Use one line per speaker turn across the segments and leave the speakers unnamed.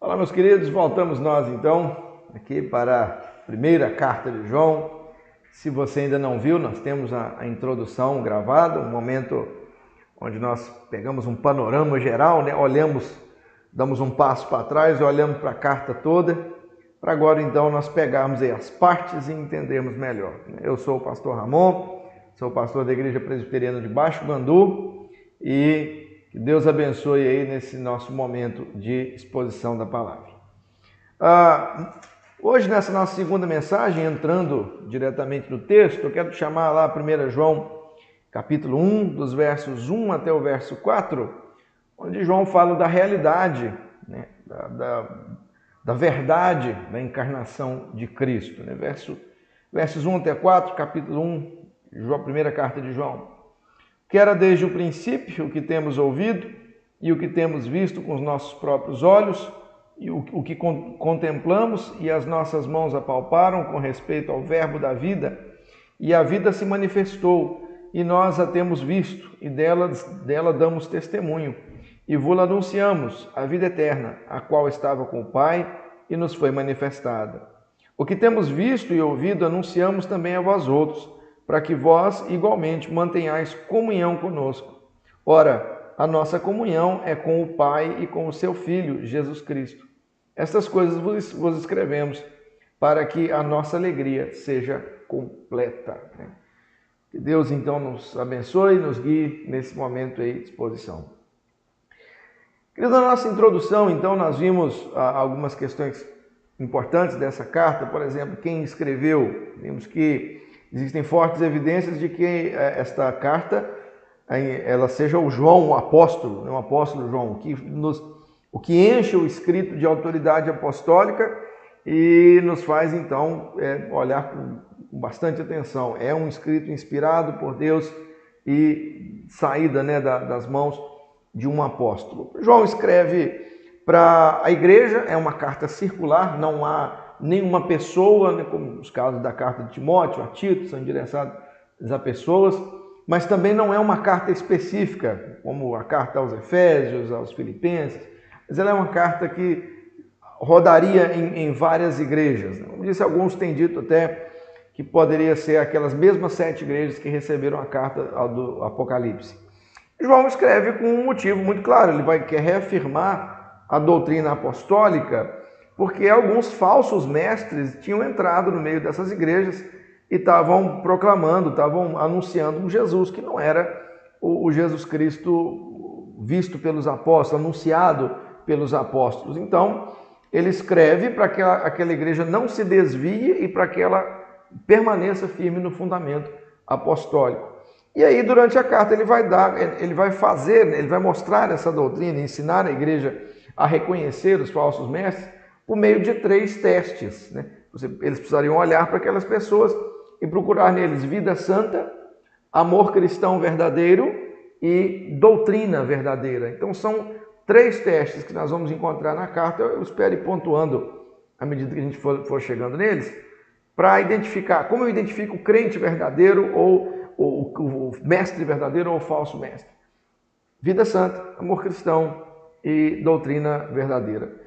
Olá, meus queridos, voltamos nós então aqui para a primeira carta de João. Se você ainda não viu, nós temos a introdução gravada, um momento onde nós pegamos um panorama geral, né? Olhamos, damos um passo para trás e olhamos para a carta toda, para agora então nós pegarmos aí as partes e entendermos melhor. Eu sou o pastor Ramon, sou pastor da Igreja Presbiteriana de Baixo Guandu e que Deus abençoe aí nesse nosso momento de exposição da palavra. Hoje, nessa nossa segunda mensagem, entrando diretamente no texto, eu quero chamar lá 1 João, capítulo 1, dos versos 1 até o verso 4, onde João fala da realidade, né, da verdade da encarnação de Cristo. Né? Versos 1 até 4, capítulo 1, a primeira carta de João. Que era desde o princípio o que temos ouvido e o que temos visto com os nossos próprios olhos e o que contemplamos e as nossas mãos apalparam com respeito ao verbo da vida, e a vida se manifestou e nós a temos visto e dela damos testemunho e vos anunciamos a vida eterna, a qual estava com o Pai e nos foi manifestada. O que temos visto e ouvido anunciamos também a vós outros, para que vós igualmente mantenhais comunhão conosco. Ora, a nossa comunhão é com o Pai e com o seu Filho, Jesus Cristo. Estas coisas vos escrevemos, para que a nossa alegria seja completa. Que Deus, então, nos abençoe e nos guie nesse momento aí de exposição. Queridos, na nossa introdução, então, nós vimos algumas questões importantes dessa carta. Por exemplo, quem escreveu, vimos que existem fortes evidências de que esta carta ela seja o João, o apóstolo João, o que enche o escrito de autoridade apostólica e nos faz então olhar com bastante atenção. É um escrito inspirado por Deus e saída, né, das mãos de um apóstolo. João escreve para a igreja, é uma carta circular, não há nenhuma pessoa, né, como os casos da carta de Timóteo, a Tito, são endereçados a pessoas, mas também não é uma carta específica, como a carta aos Efésios, aos Filipenses, mas ela é uma carta que rodaria em várias igrejas. Como disse, alguns têm dito até que poderia ser aquelas mesmas 7 igrejas que receberam a carta do Apocalipse. João escreve com um motivo muito claro, ele quer reafirmar a doutrina apostólica, porque alguns falsos mestres tinham entrado no meio dessas igrejas e estavam proclamando, estavam anunciando um Jesus que não era o Jesus Cristo visto pelos apóstolos, anunciado pelos apóstolos. Então, ele escreve para que aquela igreja não se desvie e para que ela permaneça firme no fundamento apostólico. E aí, durante a carta, ele vai mostrar essa doutrina, ensinar a igreja a reconhecer os falsos mestres, por meio de 3 testes. Né? Eles precisariam olhar para aquelas pessoas e procurar neles vida santa, amor cristão verdadeiro e doutrina verdadeira. Então são 3 testes que nós vamos encontrar na carta. Eu espero ir pontuando à medida que a gente for chegando neles, para identificar como eu identifico o crente verdadeiro ou o mestre verdadeiro ou o falso mestre. Vida santa, amor cristão e doutrina verdadeira.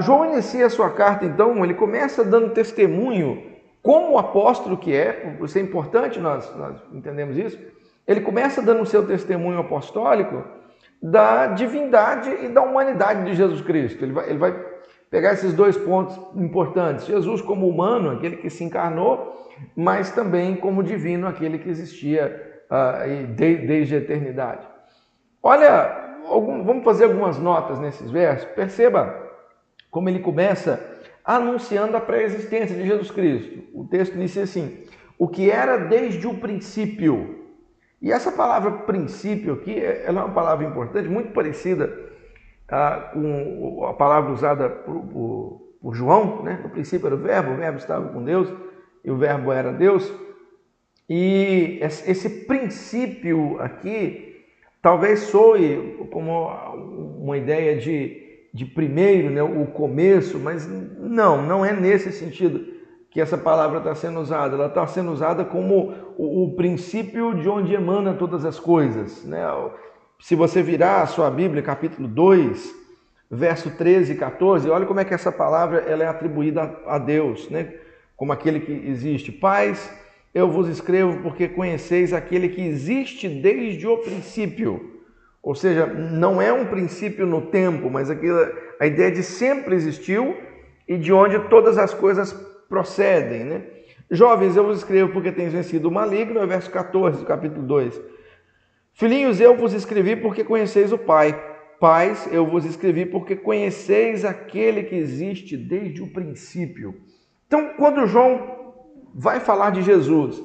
João inicia a sua carta, então, ele começa dando testemunho, como o apóstolo que é, isso é importante, nós entendemos isso, ele começa dando o seu testemunho apostólico da divindade e da humanidade de Jesus Cristo. Ele vai pegar esses 2 pontos importantes, Jesus como humano, aquele que se encarnou, mas também como divino, aquele que existia desde a eternidade. Olha, vamos fazer algumas notas nesses versos, perceba como ele começa anunciando a pré-existência de Jesus Cristo. O texto inicia assim: o que era desde o princípio. E essa palavra princípio aqui, ela é uma palavra importante, muito parecida com a palavra usada por João, né? No princípio era o verbo estava com Deus e o verbo era Deus. E esse princípio aqui talvez soe como uma ideia de primeiro, né, o começo, mas não é nesse sentido que essa palavra está sendo usada. Ela está sendo usada como o princípio de onde emana todas as coisas. Né? Se você virar a sua Bíblia, capítulo 2, verso 13 e 14, olha como é que essa palavra ela é atribuída a Deus, né? Como aquele que existe. Pais, eu vos escrevo porque conheceis aquele que existe desde o princípio. Ou seja, não é um princípio no tempo, mas a ideia de sempre existiu e de onde todas as coisas procedem, né? Jovens, eu vos escrevo porque tens vencido o maligno, é o verso 14 do capítulo 2. Filhinhos, eu vos escrevi porque conheceis o Pai. Pais, eu vos escrevi porque conheceis aquele que existe desde o princípio. Então, quando João vai falar de Jesus,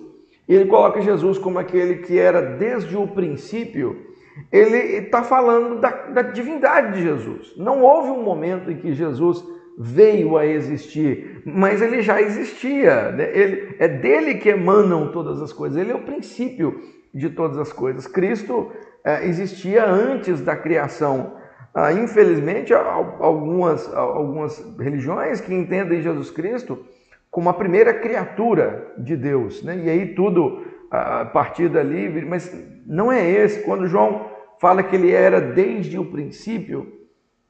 ele coloca Jesus como aquele que era desde o princípio, ele está falando da divindade de Jesus. Não houve um momento em que Jesus veio a existir, mas ele já existia, né? É dele que emanam todas as coisas, ele é o princípio de todas as coisas. Cristo existia antes da criação. Infelizmente, algumas religiões que entendem Jesus Cristo como a primeira criatura de Deus, né? E aí tudo a partir dali, mas não é esse. Quando João fala que ele era desde o princípio,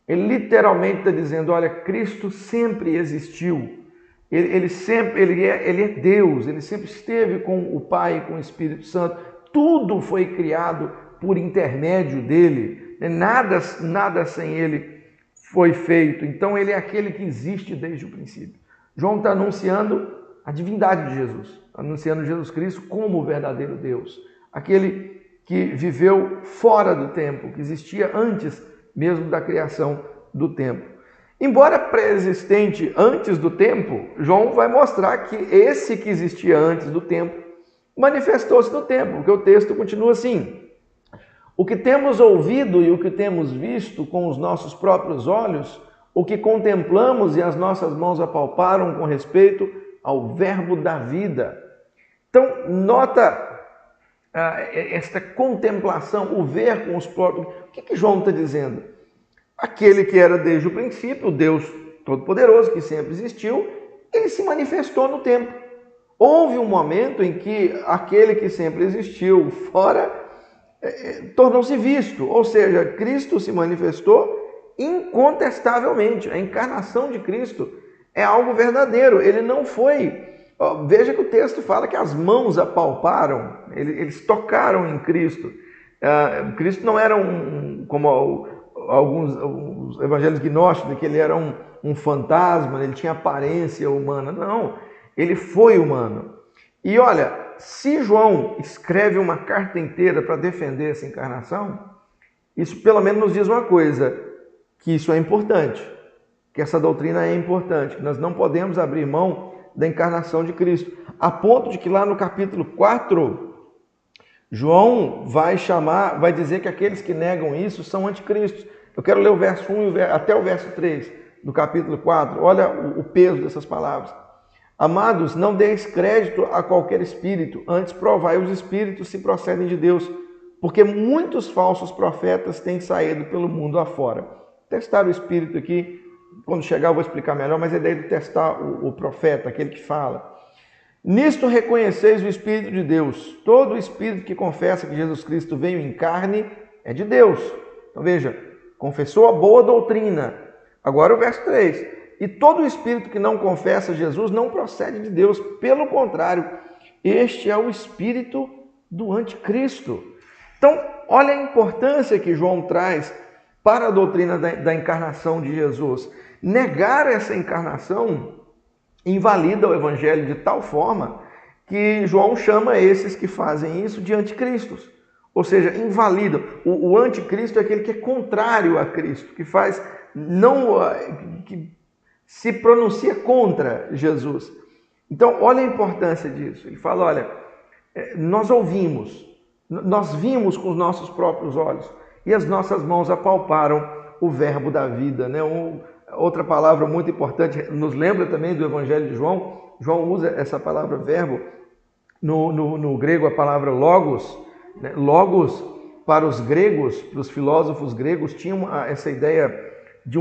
ele literalmente está dizendo, olha, Cristo sempre existiu. Ele é Deus, ele sempre esteve com o Pai, com o Espírito Santo. Tudo foi criado por intermédio dele. Nada sem ele foi feito. Então ele é aquele que existe desde o princípio. João está anunciando a divindade de Jesus, anunciando Jesus Cristo como o verdadeiro Deus. Aquele que viveu fora do tempo, que existia antes mesmo da criação do tempo. Embora pré-existente antes do tempo, João vai mostrar que esse que existia antes do tempo manifestou-se no tempo, porque o texto continua assim: o que temos ouvido e o que temos visto com os nossos próprios olhos, o que contemplamos e as nossas mãos apalparam com respeito ao verbo da vida. Então, nota esta contemplação, o ver com os próprios... O que João está dizendo? Aquele que era desde o princípio, o Deus Todo-Poderoso, que sempre existiu, ele se manifestou no tempo. Houve um momento em que aquele que sempre existiu fora tornou-se visto, ou seja, Cristo se manifestou incontestavelmente. A encarnação de Cristo é algo verdadeiro, ele não foi... Veja que o texto fala que as mãos apalparam, eles tocaram em Cristo. Cristo não era como alguns evangelhos gnósticos, que ele era um fantasma, ele tinha aparência humana. Não, ele foi humano. E olha, se João escreve uma carta inteira para defender essa encarnação, isso pelo menos nos diz uma coisa, que isso é importante, que essa doutrina é importante, que nós não podemos abrir mão da encarnação de Cristo, a ponto de que lá no capítulo 4, João vai dizer que aqueles que negam isso são anticristos. Eu quero ler o verso 1 até o verso 3 do capítulo 4, olha o peso dessas palavras. Amados, não deis crédito a qualquer espírito, antes provai os espíritos se procedem de Deus, porque muitos falsos profetas têm saído pelo mundo afora. Testar o espírito aqui, quando chegar eu vou explicar melhor, mas a ideia de testar o profeta, aquele que fala. Nisto reconheceis o Espírito de Deus. Todo espírito que confessa que Jesus Cristo veio em carne é de Deus. Então veja, confessou a boa doutrina. Agora o verso 3. E todo espírito que não confessa Jesus não procede de Deus. Pelo contrário, este é o espírito do anticristo. Então, olha a importância que João traz para a doutrina da encarnação de Jesus. Negar essa encarnação invalida o evangelho de tal forma que João chama esses que fazem isso de anticristos. Ou seja, invalida. O anticristo é aquele que é contrário a Cristo, que se pronuncia contra Jesus. Então, olha a importância disso. Ele fala, olha, nós vimos com os nossos próprios olhos e as nossas mãos apalparam o verbo da vida, né? Outra palavra muito importante, nos lembra também do Evangelho de João. João usa essa palavra verbo, no grego a palavra logos. Né? Logos, para os gregos, para os filósofos gregos, tinha essa ideia de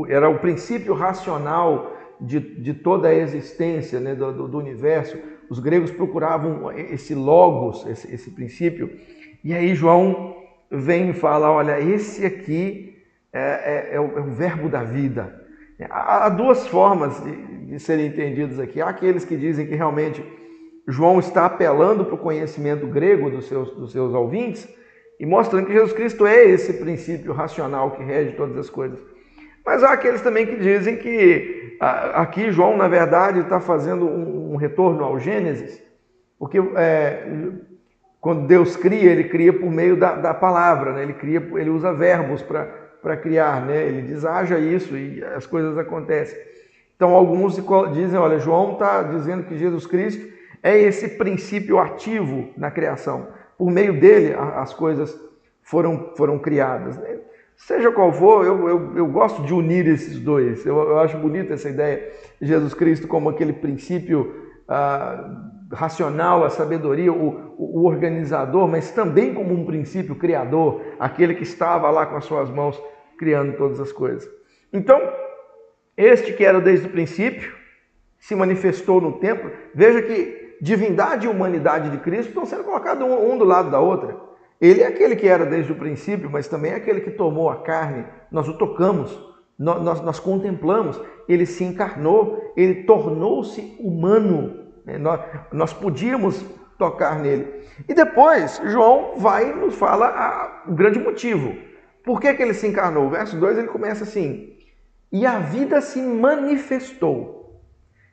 era o princípio racional de toda a existência, né? do universo. Os gregos procuravam esse logos, esse princípio. E aí João vem e fala, olha, esse aqui é o verbo da vida. Há duas formas de serem entendidos aqui. Há aqueles que dizem que realmente João está apelando para o conhecimento grego dos seus ouvintes e mostrando que Jesus Cristo é esse princípio racional que rege todas as coisas. Mas há aqueles também que dizem que aqui João, na verdade, está fazendo um retorno ao Gênesis, porque quando Deus cria, ele cria por meio da palavra, né? Ele usa verbos para criar, né? Ele diz, haja isso, e as coisas acontecem. Então, alguns dizem, olha, João está dizendo que Jesus Cristo é esse princípio ativo na criação. Por meio dele, as coisas foram criadas. Seja qual for, eu gosto de unir esses dois. Eu acho bonita essa ideia de Jesus Cristo como aquele princípio racional, a sabedoria, o organizador, mas também como um princípio criador, aquele que estava lá com as suas mãos criando todas as coisas. Então, este que era desde o princípio, se manifestou no templo. Veja que divindade e humanidade de Cristo estão sendo colocados um do lado da outra. Ele é aquele que era desde o princípio, mas também é aquele que tomou a carne, nós o tocamos, nós contemplamos, ele se encarnou, ele tornou-se humano, nós podíamos tocar nele. E depois, João vai e nos fala o grande motivo. Por que ele se encarnou? O verso 2 ele começa assim, e a vida se manifestou.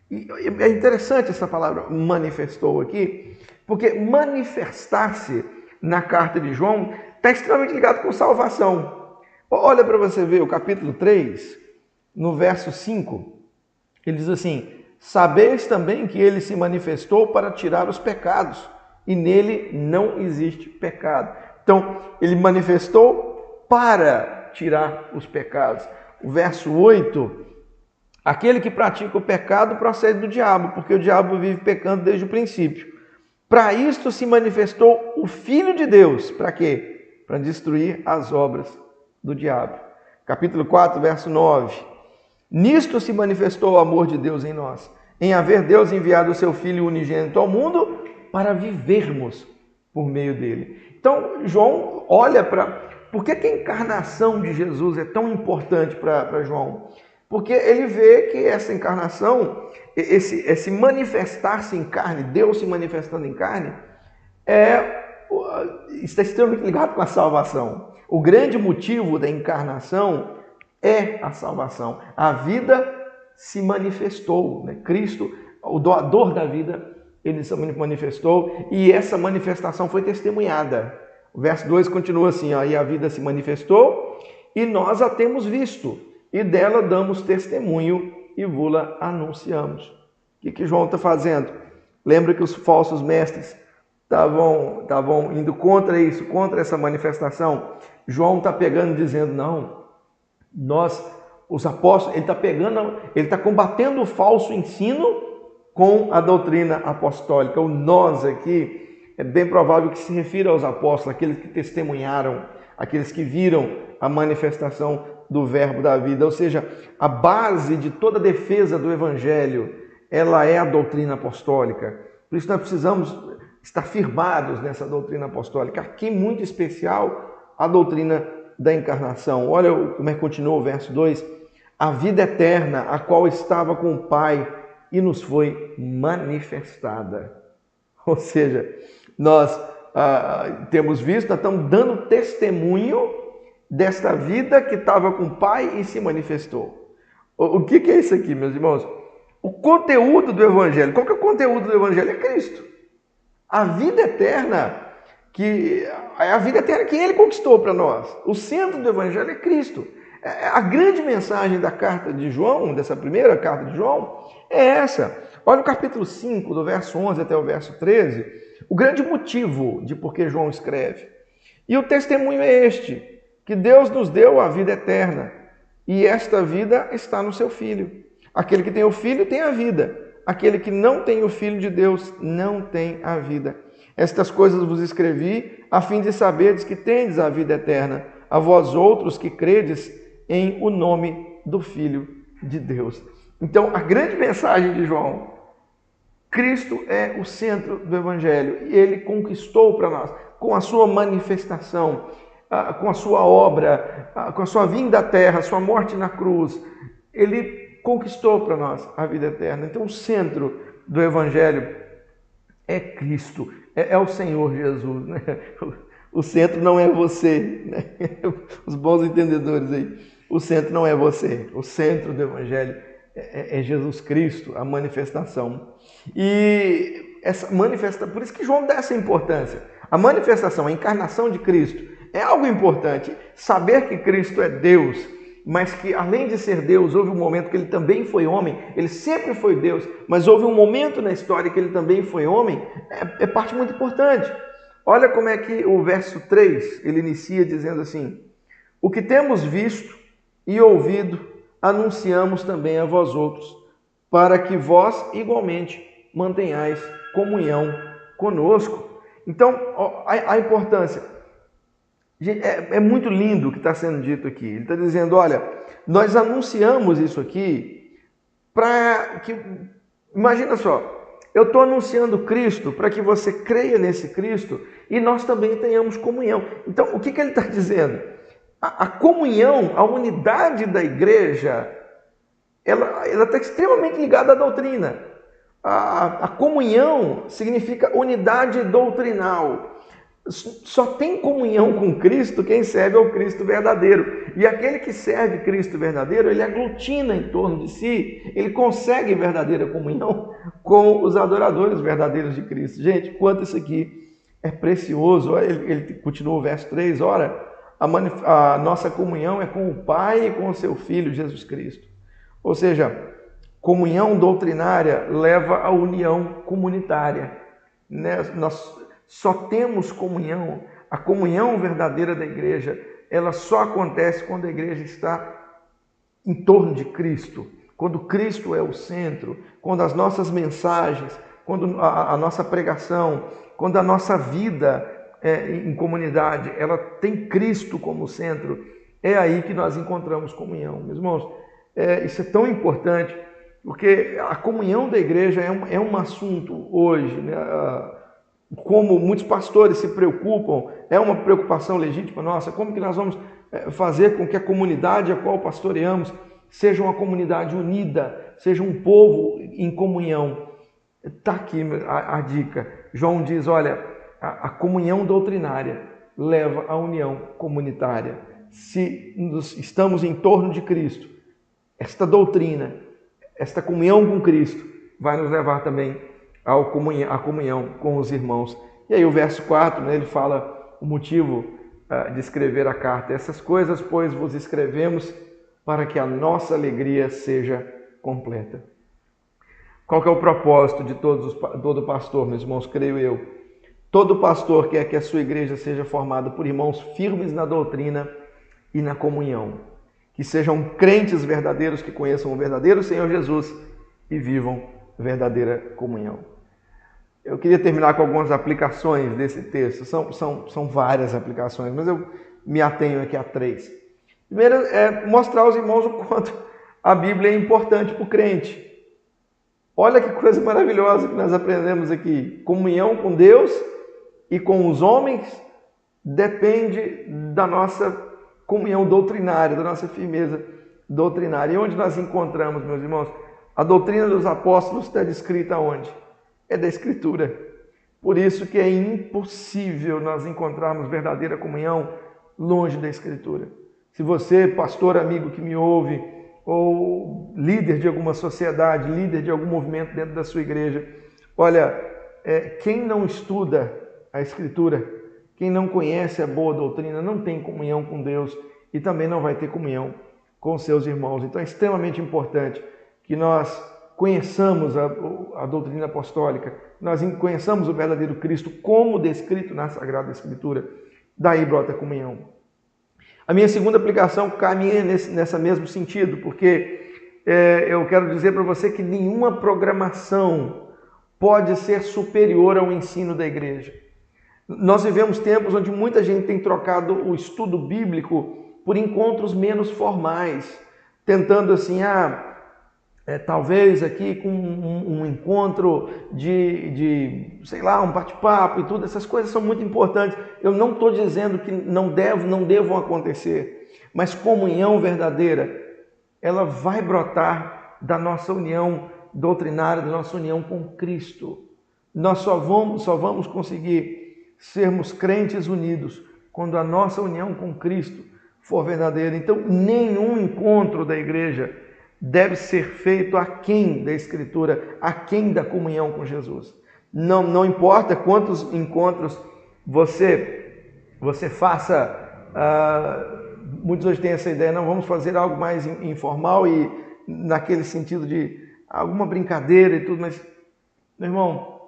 E é interessante essa palavra manifestou aqui, porque manifestar-se na carta de João está extremamente ligado com salvação. Olha para você ver o capítulo 3, no verso 5, ele diz assim, sabeis também que ele se manifestou para tirar os pecados, e nele não existe pecado. Então, ele manifestou para tirar os pecados. O verso 8, aquele que pratica o pecado procede do diabo, porque o diabo vive pecando desde o princípio. Para isto se manifestou o Filho de Deus. Para quê? Para destruir as obras do diabo. Capítulo 4, verso 9. Nisto se manifestou o amor de Deus em nós, em haver Deus enviado o seu Filho unigênito ao mundo para vivermos por meio dele. Então, João olha para... Por que a encarnação de Jesus é tão importante para João? Porque ele vê que essa encarnação, esse manifestar-se em carne, Deus se manifestando em carne, está extremamente ligado com a salvação. O grande motivo da encarnação é a salvação. A vida se manifestou, né? Cristo, o doador da vida, ele se manifestou e essa manifestação foi testemunhada. O verso 2 continua assim, ó, e a vida se manifestou e nós a temos visto. E dela damos testemunho e vula anunciamos. O que João está fazendo? Lembra que os falsos mestres estavam indo contra isso, contra essa manifestação. João está pegando e dizendo, não, os apóstolos, ele está combatendo o falso ensino com a doutrina apostólica. O nós aqui é bem provável que se refira aos apóstolos, aqueles que testemunharam, aqueles que viram a manifestação do verbo da vida, ou seja, a base de toda defesa do evangelho, ela é a doutrina apostólica. Por isso nós precisamos estar firmados nessa doutrina apostólica. Aqui, muito especial, a doutrina da encarnação. Olha como é que continua o verso 2. A vida eterna, a qual estava com o Pai e nos foi manifestada. Ou seja, nós temos visto, nós estamos dando testemunho desta vida que estava com o Pai e se manifestou. O que é isso aqui, meus irmãos? O conteúdo do Evangelho. Qual que é o conteúdo do Evangelho? É Cristo. A vida eterna, que Ele conquistou para nós. O centro do Evangelho é Cristo. A grande mensagem da carta de João, dessa primeira carta de João, é essa. Olha o capítulo 5, do verso 11 até o verso 13, o grande motivo de por que João escreve. E o testemunho é este, que Deus nos deu a vida eterna, e esta vida está no seu Filho. Aquele que tem o Filho tem a vida. Aquele que não tem o Filho de Deus não tem a vida. Estas coisas vos escrevi, a fim de saberdes que tendes a vida eterna, a vós outros que credes em o nome do Filho de Deus. Então, a grande mensagem de João, Cristo é o centro do Evangelho, e Ele conquistou para nós, com a sua manifestação, com a sua obra, com a sua vinda à terra, a sua morte na cruz, ele conquistou para nós a vida eterna. Então o centro do Evangelho é Cristo, é o Senhor Jesus, né? O centro não é você, né? Os bons entendedores aí. O centro não é você, o centro do Evangelho é Jesus Cristo, a manifestação. E essa manifestação, por isso que João dá essa importância. A manifestação, a encarnação de Cristo é algo importante. Saber que Cristo é Deus, mas que além de ser Deus, houve um momento que ele também foi homem. Ele sempre foi Deus, mas houve um momento na história que ele também foi homem. É parte muito importante. Olha como é que o verso 3, ele inicia dizendo assim: o que temos visto e ouvido, anunciamos também a vós outros, para que vós igualmente mantenhais comunhão conosco. Então, a importância. É muito lindo o que está sendo dito aqui. Ele está dizendo, olha, nós anunciamos isso aqui para que... Imagina só, eu estou anunciando Cristo para que você creia nesse Cristo e nós também tenhamos comunhão. Então, o que ele está dizendo? A comunhão, a unidade da igreja, ela está extremamente ligada à doutrina. A comunhão significa unidade doutrinal. Só tem comunhão com Cristo quem serve ao Cristo verdadeiro. E aquele que serve Cristo verdadeiro, ele aglutina em torno de si, ele consegue verdadeira comunhão com os adoradores verdadeiros de Cristo. Gente, quanto isso aqui é precioso. Ele continua o verso 3, ora, a nossa comunhão é com o Pai e com o seu Filho, Jesus Cristo. Ou seja, comunhão doutrinária leva à união comunitária. Nós só temos comunhão, a comunhão verdadeira da igreja, ela só acontece quando a igreja está em torno de Cristo, quando Cristo é o centro, quando as nossas mensagens, quando a nossa pregação, quando a nossa vida em comunidade, ela tem Cristo como centro, é aí que nós encontramos comunhão. Meus irmãos, isso é tão importante, porque a comunhão da igreja é um assunto hoje, né? Como muitos pastores se preocupam, é uma preocupação legítima nossa, como que nós vamos fazer com que a comunidade a qual pastoreamos seja uma comunidade unida, seja um povo em comunhão. Está aqui a dica. João diz, olha, a comunhão doutrinária leva à união comunitária. Se estamos em torno de Cristo, esta doutrina, esta comunhão com Cristo vai nos levar também à comunhão com os irmãos. E aí o verso 4, né, ele fala o motivo de escrever a carta. Essas coisas, pois, vos escrevemos para que a nossa alegria seja completa. Qual que é o propósito de todo pastor, meus irmãos? Creio eu. Todo pastor quer que a sua igreja seja formada por irmãos firmes na doutrina e na comunhão. Que sejam crentes verdadeiros, que conheçam o verdadeiro Senhor Jesus e vivam verdadeira comunhão. Eu queria terminar com algumas aplicações desse texto. São várias aplicações, mas eu me atenho aqui a 3. Primeiro é mostrar aos irmãos o quanto a Bíblia é importante para o crente. Olha que coisa maravilhosa que nós aprendemos aqui. Comunhão com Deus e com os homens depende da nossa comunhão doutrinária, da nossa firmeza doutrinária. E onde nós encontramos, meus irmãos? A doutrina dos apóstolos está descrita onde? É da Escritura. Por isso que é impossível nós encontrarmos verdadeira comunhão longe da Escritura. Se você, pastor amigo que me ouve, ou líder de alguma sociedade, líder de algum movimento dentro da sua igreja, olha, quem não estuda a Escritura, quem não conhece a boa doutrina, não tem comunhão com Deus e também não vai ter comunhão com seus irmãos. Então é extremamente importante que nós conheçamos a doutrina apostólica, nós conheçamos o verdadeiro Cristo como descrito na Sagrada Escritura. Daí brota a comunhão. A minha segunda aplicação caminha nesse mesmo sentido, porque eu quero dizer para você que nenhuma programação pode ser superior ao ensino da igreja. Nós vivemos tempos onde muita gente tem trocado o estudo bíblico por encontros menos formais, tentando assim, talvez aqui com um encontro sei lá, um bate-papo e tudo, essas coisas são muito importantes. Eu não estou dizendo que não devam acontecer, mas comunhão verdadeira, ela vai brotar da nossa união doutrinária, da nossa união com Cristo. Nós só vamos conseguir sermos crentes unidos quando a nossa união com Cristo for verdadeira. Então, nenhum encontro da igreja deve ser feito aquém da Escritura, aquém da comunhão com Jesus. Não importa quantos encontros você faça, muitos hoje têm essa ideia, não, vamos fazer algo mais informal e naquele sentido de alguma brincadeira e tudo, mas, meu irmão,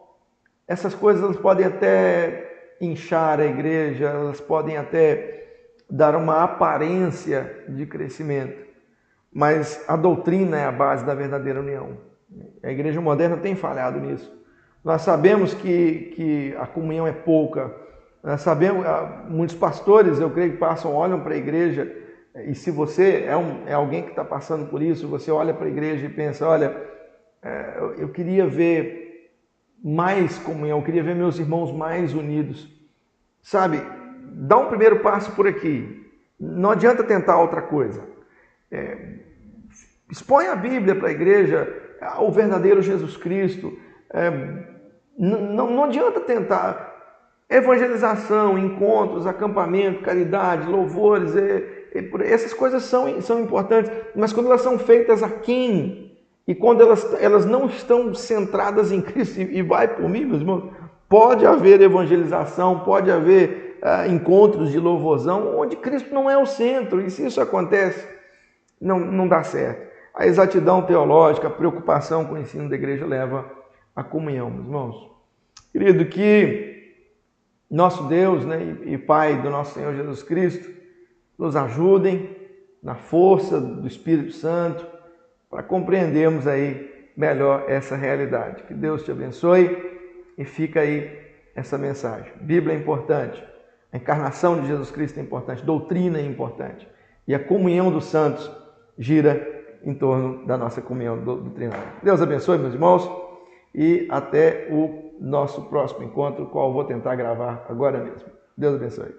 essas coisas elas podem até inchar a igreja, elas podem até dar uma aparência de crescimento, mas a doutrina é a base da verdadeira união. A igreja moderna tem falhado nisso. Nós sabemos que a comunhão é pouca. Nós sabemos, muitos pastores, eu creio que olham para a igreja, e se você é alguém que está passando por isso, você olha para a igreja e pensa, olha, eu queria ver mais comunhão, eu queria ver meus irmãos mais unidos. Sabe, dá um primeiro passo por aqui. Não adianta tentar outra coisa. Expõe a Bíblia para a igreja, o verdadeiro Jesus Cristo. Não adianta tentar evangelização, encontros, acampamento, caridade, louvores, essas coisas são importantes, mas quando elas são feitas aquém, e quando elas não estão centradas em Cristo, e vai por mim, meus irmãos, pode haver evangelização, pode haver encontros de louvorzão, onde Cristo não é o centro, e se isso acontece, não dá certo. A exatidão teológica, a preocupação com o ensino da igreja leva à comunhão, meus irmãos. Querido, que nosso Deus, né, e Pai do nosso Senhor Jesus Cristo nos ajudem na força do Espírito Santo para compreendermos aí melhor essa realidade. Que Deus te abençoe e fica aí essa mensagem. Bíblia é importante, a encarnação de Jesus Cristo é importante, doutrina é importante e a comunhão dos santos gira em torno da nossa comunhão doutrinária. Deus abençoe, meus irmãos, e até o nosso próximo encontro, qual eu vou tentar gravar agora mesmo. Deus abençoe.